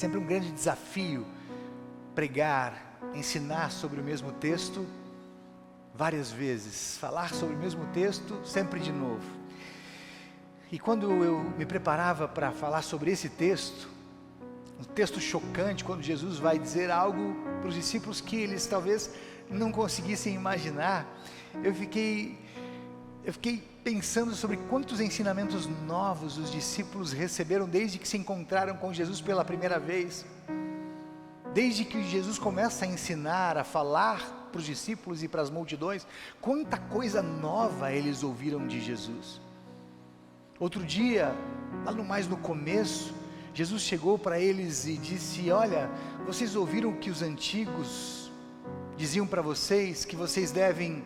sempre um grande desafio pregar, ensinar sobre o mesmo texto várias vezes, falar sobre o mesmo texto sempre de novo. E quando eu me preparava para falar sobre esse texto, um texto chocante, quando Jesus vai dizer algo para os discípulos que eles talvez não conseguissem imaginar, eu fiquei pensando sobre quantos ensinamentos novos os discípulos receberam desde que se encontraram com Jesus pela primeira vez. Desde que Jesus começa a ensinar, a falar para os discípulos e para as multidões, quanta coisa nova eles ouviram de Jesus. Outro dia, lá mais no começo, Jesus chegou para eles e disse: olha, vocês ouviram que os antigos diziam para vocês que vocês devem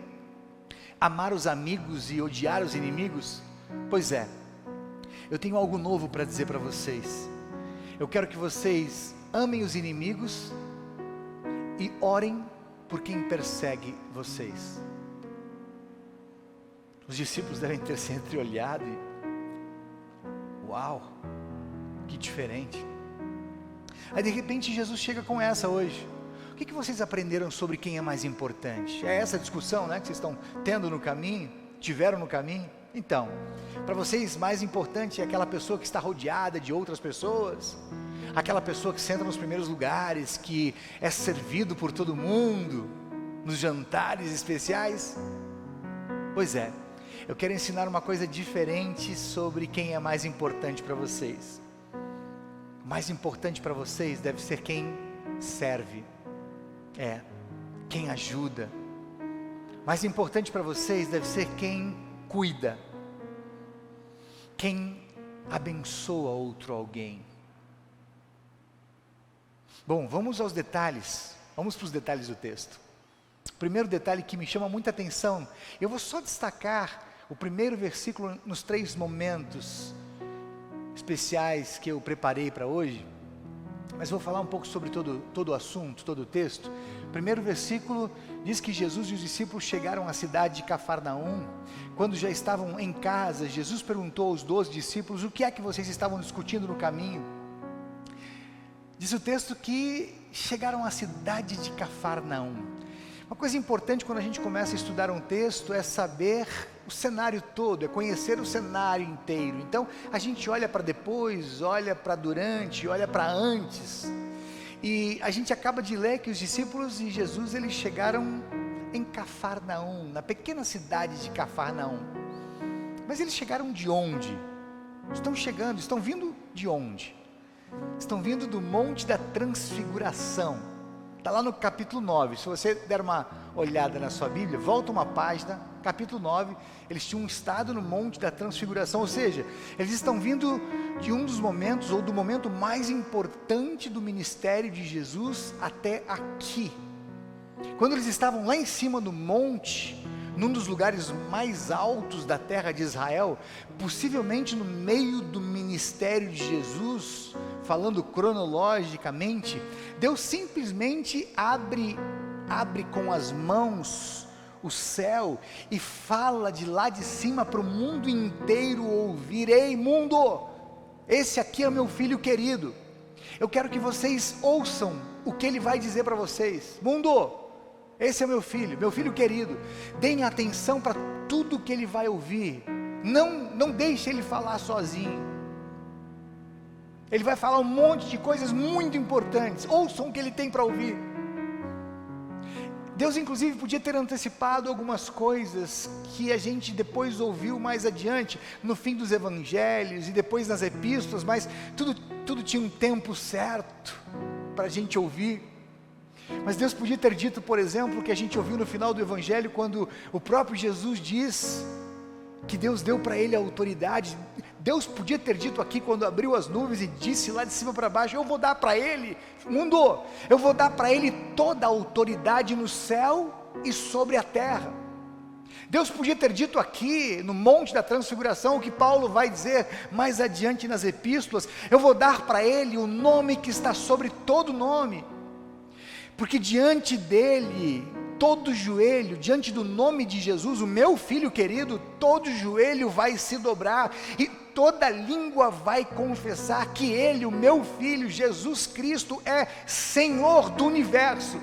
amar os amigos e odiar os inimigos? Pois é, eu tenho algo novo para dizer para vocês. Eu quero que vocês amem os inimigos e orem por quem persegue vocês. Os discípulos devem ter se entreolhado e, uau, que diferente. Aí de repente Jesus chega com essa hoje: o que vocês aprenderam sobre quem é mais importante? É essa discussão, né, que vocês estão tendo no caminho, tiveram no caminho? Então, para vocês mais importante é aquela pessoa que está rodeada de outras pessoas? Aquela pessoa que senta nos primeiros lugares, que é servido por todo mundo, nos jantares especiais? Pois é, eu quero ensinar uma coisa diferente sobre quem é mais importante para vocês. O mais importante para vocês deve ser quem serve, quem ajuda. Mais importante para vocês deve ser quem cuida, quem abençoa outro alguém. Bom, vamos aos detalhes, vamos para os detalhes do texto. O primeiro detalhe que me chama muita atenção, eu vou só destacar o primeiro versículo nos 3 momentos especiais que eu preparei para hoje, mas vou falar um pouco sobre todo o assunto, todo o texto. O primeiro versículo diz que Jesus e os discípulos chegaram à cidade de Cafarnaum. Quando já estavam em casa, Jesus perguntou aos 12 discípulos: o que é que vocês estavam discutindo no caminho? Diz o texto que chegaram à cidade de Cafarnaum. Uma coisa importante quando a gente começa a estudar um texto é saber o cenário todo, é conhecer o cenário inteiro. Então a gente olha para depois, olha para durante, olha para antes, e a gente acaba de ler que os discípulos e Jesus, eles chegaram em Cafarnaum, na pequena cidade de Cafarnaum. Mas eles chegaram de onde? Estão vindo de onde? Estão vindo do Monte da Transfiguração. Está lá no capítulo 9, se você der uma olhada na sua Bíblia, volta uma página, capítulo 9, eles tinham estado no Monte da Transfiguração, ou seja, eles estão vindo de um dos momentos, ou do momento mais importante do ministério de Jesus até aqui. Quando eles estavam lá em cima do monte, num dos lugares mais altos da terra de Israel, possivelmente no meio do ministério de Jesus, falando cronologicamente, Deus simplesmente abre com as mãos o céu e fala de lá de cima para o mundo inteiro ouvir: ei mundo, esse aqui é o meu filho querido, eu quero que vocês ouçam o que ele vai dizer para vocês. Mundo, esse é o meu filho querido, deem atenção para tudo que ele vai ouvir, não deixe ele falar sozinho, ele vai falar um monte de coisas muito importantes, ouçam o que ele tem para ouvir. Deus inclusive podia ter antecipado algumas coisas que a gente depois ouviu mais adiante, no fim dos evangelhos e depois nas epístolas, mas tudo tinha um tempo certo para a gente ouvir. Mas Deus podia ter dito, por exemplo, o que a gente ouviu no final do evangelho, quando o próprio Jesus diz que Deus deu para ele a autoridade. Deus podia ter dito aqui, quando abriu as nuvens e disse lá de cima para baixo: eu vou dar para ele, mundo, eu vou dar para ele toda a autoridade no céu e sobre a terra. Deus podia ter dito aqui no Monte da Transfiguração o que Paulo vai dizer mais adiante nas epístolas: eu vou dar para ele o nome que está sobre todo nome, porque diante dele todo joelho, diante do nome de Jesus, o meu filho querido, todo joelho vai se dobrar, e toda língua vai confessar que Ele, o meu Filho, Jesus Cristo, é Senhor do universo.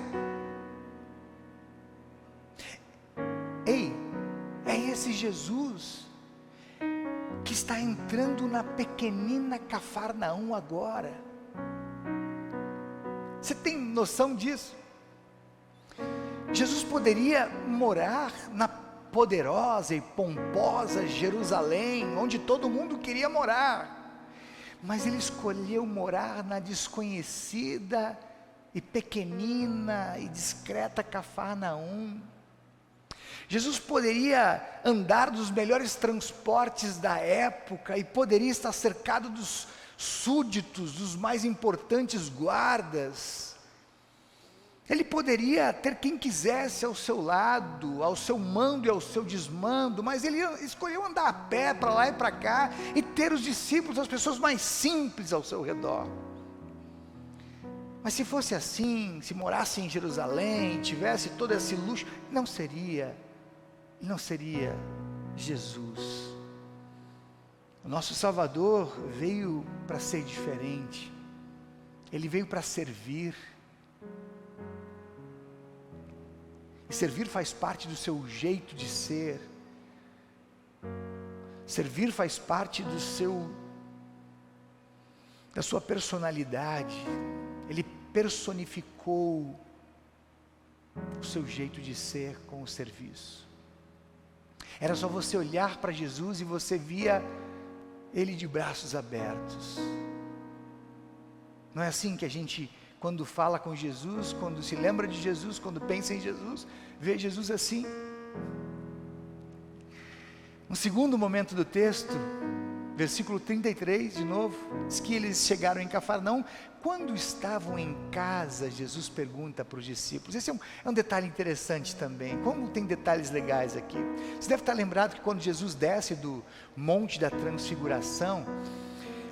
Ei, é esse Jesus que está entrando na pequenina Cafarnaum agora. Você tem noção disso? Jesus poderia morar na poderosa e pomposa Jerusalém, onde todo mundo queria morar, mas Ele escolheu morar na desconhecida e pequenina e discreta Cafarnaum. Jesus poderia andar dos melhores transportes da época e poderia estar cercado dos súditos, dos mais importantes guardas. Ele poderia ter quem quisesse ao seu lado, ao seu mando e ao seu desmando, mas ele escolheu andar a pé para lá e para cá e ter os discípulos, as pessoas mais simples ao seu redor. Mas se fosse assim, se morasse em Jerusalém, tivesse todo esse luxo, não seria Jesus. O nosso Salvador veio para ser diferente. Ele veio para servir. E servir faz parte do seu jeito de ser. Servir faz parte da sua personalidade. Ele personificou o seu jeito de ser com o serviço. Era só você olhar para Jesus e você via Ele de braços abertos. Não é assim que a gente, quando fala com Jesus, quando se lembra de Jesus, quando pensa em Jesus, vê Jesus assim? Um segundo momento do texto, versículo 33, de novo, diz que eles chegaram em Cafarnaum. Quando estavam em casa, Jesus pergunta para os discípulos. Esse é um detalhe interessante também. Como tem detalhes legais aqui. Você deve estar lembrado que quando Jesus desce do Monte da Transfiguração,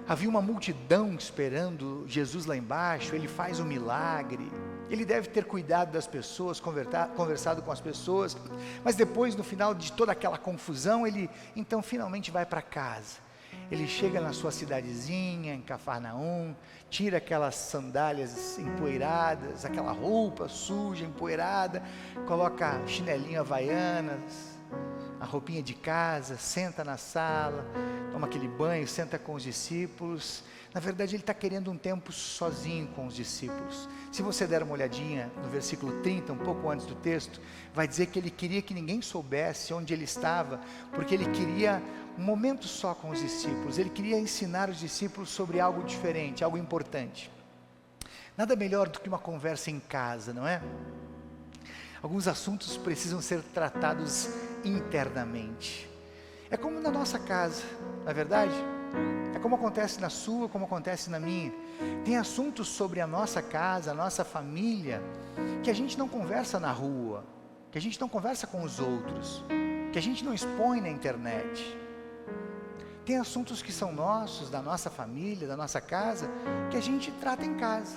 havia uma multidão esperando Jesus lá embaixo. Ele faz um milagre. Ele deve ter cuidado das pessoas, conversado com as pessoas. Mas depois, no final de toda aquela confusão, ele então finalmente vai para casa. Ele chega na sua cidadezinha, em Cafarnaum, tira aquelas sandálias empoeiradas, aquela roupa suja, empoeirada, coloca chinelinho havaianas, a roupinha de casa, senta na sala, toma aquele banho, senta com os discípulos. Na verdade, ele está querendo um tempo sozinho com os discípulos. Se você der uma olhadinha no versículo 30, um pouco antes do texto, vai dizer que ele queria que ninguém soubesse onde ele estava, porque ele queria um momento só com os discípulos. Ele queria ensinar os discípulos sobre algo diferente, algo importante. Nada melhor do que uma conversa em casa, não é? Alguns assuntos precisam ser tratados internamente. É como na nossa casa, não é verdade? É como acontece na sua, como acontece na minha. Tem assuntos sobre a nossa casa, a nossa família, que a gente não conversa na rua, que a gente não conversa com os outros, que a gente não expõe na internet. Tem assuntos que são nossos, da nossa família, da nossa casa, que a gente trata em casa.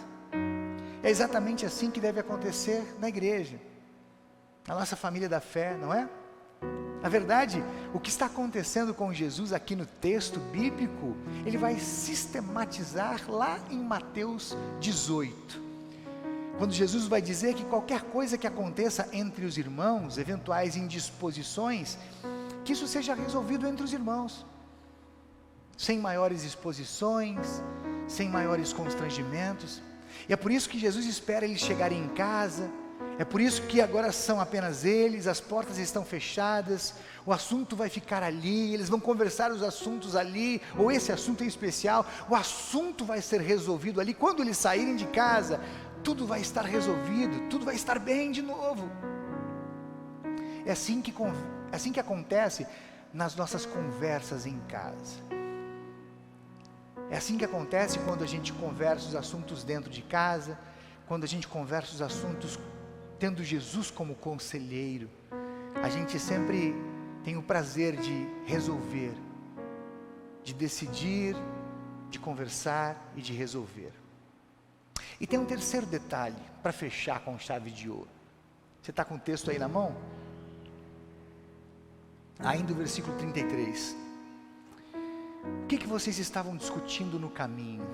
É exatamente assim que deve acontecer na igreja, na nossa família da fé, não é? Na verdade, o que está acontecendo com Jesus aqui no texto bíblico, ele vai sistematizar lá em Mateus 18. Quando Jesus vai dizer que qualquer coisa que aconteça entre os irmãos, eventuais indisposições, que isso seja resolvido entre os irmãos, sem maiores exposições, sem maiores constrangimentos. E é por isso que Jesus espera eles chegarem em casa. É por isso que agora são apenas eles, as portas estão fechadas, o assunto vai ficar ali, eles vão conversar os assuntos ali, ou esse assunto em especial, o assunto vai ser resolvido ali. Quando eles saírem de casa, tudo vai estar resolvido, tudo vai estar bem de novo. É assim que acontece nas nossas conversas em casa. É assim que acontece quando a gente conversa os assuntos dentro de casa, quando a gente conversa os assuntos tendo Jesus como conselheiro. A gente sempre tem o prazer de resolver, de decidir, de conversar e de resolver. E tem um terceiro detalhe para fechar com chave de ouro. Você está com o texto aí na mão? Ainda o versículo 33. O que vocês estavam discutindo no caminho?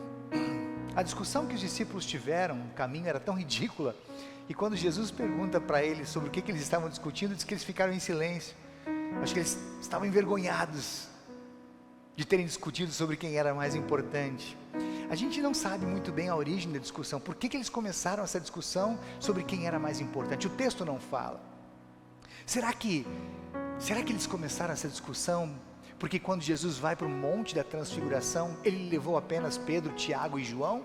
A discussão que os discípulos tiveram no caminho era tão ridícula, e quando Jesus pergunta para eles sobre o que eles estavam discutindo, diz que eles ficaram em silêncio. Acho que eles estavam envergonhados de terem discutido sobre quem era mais importante. A gente não sabe muito bem a origem da discussão, por que eles começaram essa discussão sobre quem era mais importante. O texto não fala. Será que eles começaram essa discussão porque quando Jesus vai para o Monte da Transfiguração, ele levou apenas Pedro, Tiago e João?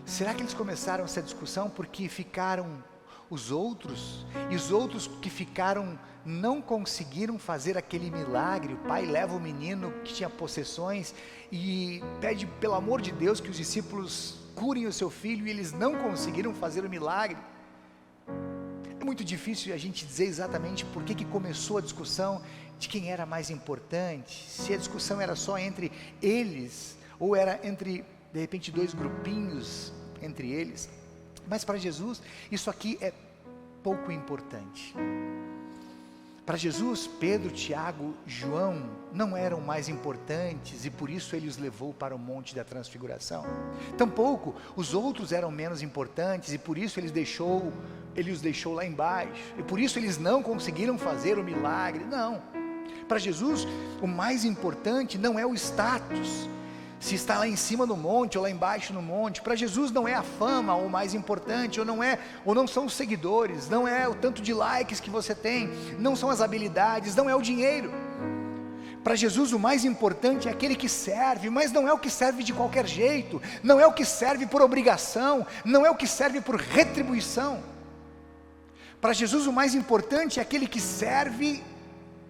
Será que eles começaram essa discussão porque ficaram os outros, e os outros que ficaram não conseguiram fazer aquele milagre? O pai leva o menino que tinha possessões e pede pelo amor de Deus que os discípulos curem o seu filho, e eles não conseguiram fazer o milagre. É muito difícil a gente dizer exatamente por que começou a discussão de quem era mais importante, se a discussão era só entre eles, ou era entre, de repente, dois grupinhos entre eles. Mas para Jesus, isso aqui é pouco importante. Para Jesus, Pedro, Tiago, João não eram mais importantes, e por isso ele os levou para o Monte da Transfiguração. Tampouco os outros eram menos importantes, e por isso ele os deixou lá embaixo, e por isso eles não conseguiram fazer o milagre. Não. Para Jesus, o mais importante não é o status, se está lá em cima no monte ou lá embaixo no monte. Para Jesus não é a fama o mais importante, ou não são os seguidores, não é o tanto de likes que você tem, não são as habilidades, não é o dinheiro. Para Jesus o mais importante é aquele que serve, mas não é o que serve de qualquer jeito, não é o que serve por obrigação, não é o que serve por retribuição. Para Jesus o mais importante é aquele que serve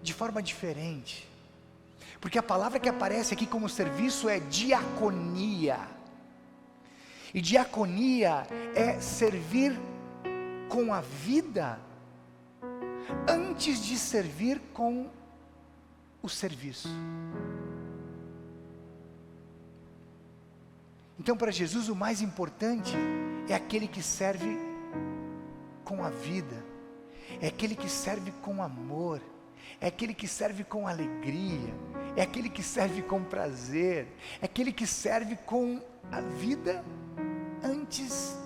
de forma diferente, porque a palavra que aparece aqui como serviço é diaconia, e diaconia é servir com a vida, antes de servir com o serviço. Então, para Jesus o mais importante é aquele que serve com a vida, é aquele que serve com amor, é aquele que serve com alegria, é aquele que serve com prazer, é aquele que serve com a vida antes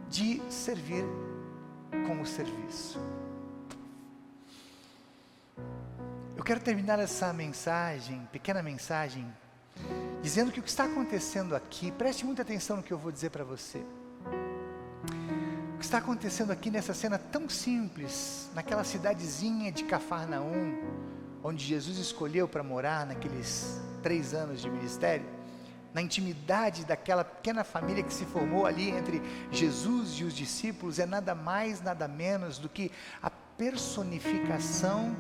de servir com o serviço. Eu quero terminar essa mensagem, pequena mensagem, dizendo que o que está acontecendo aqui, preste muita atenção no que eu vou dizer para você. O que está acontecendo aqui nessa cena tão simples, naquela cidadezinha de Cafarnaum, onde Jesus escolheu para morar naqueles 3 anos de ministério, na intimidade daquela pequena família que se formou ali entre Jesus e os discípulos, é nada mais, nada menos do que a personificação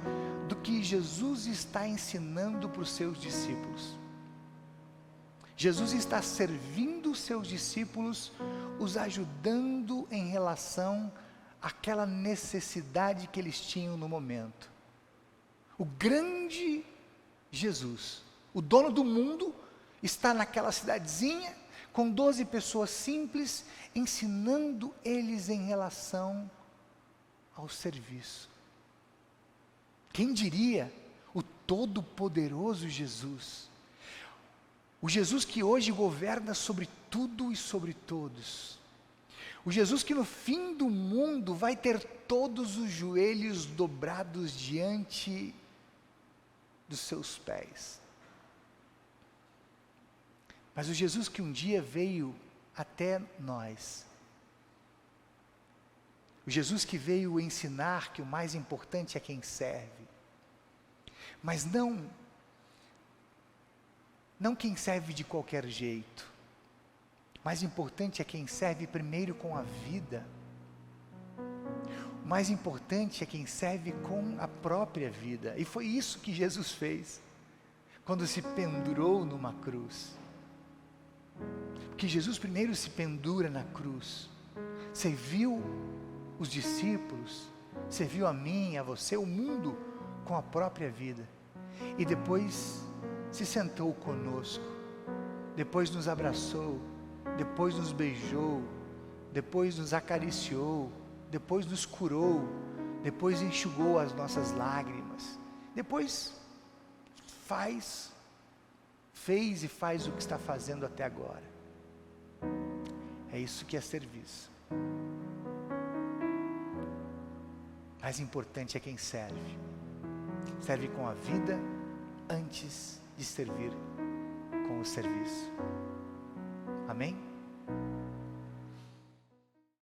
do que Jesus está ensinando para os seus discípulos. Jesus está servindo os seus discípulos, os ajudando em relação àquela necessidade que eles tinham no momento. O grande Jesus, o dono do mundo, está naquela cidadezinha, com 12 pessoas simples, ensinando eles em relação ao serviço. Quem diria o todo-poderoso Jesus, o Jesus que hoje governa sobre tudo e sobre todos, o Jesus que no fim do mundo vai ter todos os joelhos dobrados diante dos seus pés. Mas o Jesus que um dia veio até nós, o Jesus que veio ensinar que o mais importante é quem serve, mas não quem serve de qualquer jeito. O mais importante é quem serve primeiro com a vida. O mais importante é quem serve com a própria vida. E foi isso que Jesus fez quando se pendurou numa cruz. Porque Jesus primeiro se pendura na cruz, serviu os discípulos, serviu a mim, a você, o mundo com a própria vida, e depois se sentou conosco, depois nos abraçou, depois nos beijou, depois nos acariciou, depois nos curou, depois enxugou as nossas lágrimas, depois faz fez e faz o que está fazendo até agora. É isso que é serviço. Mais importante é quem serve. Serve com a vida antes de servir com o serviço. Amém?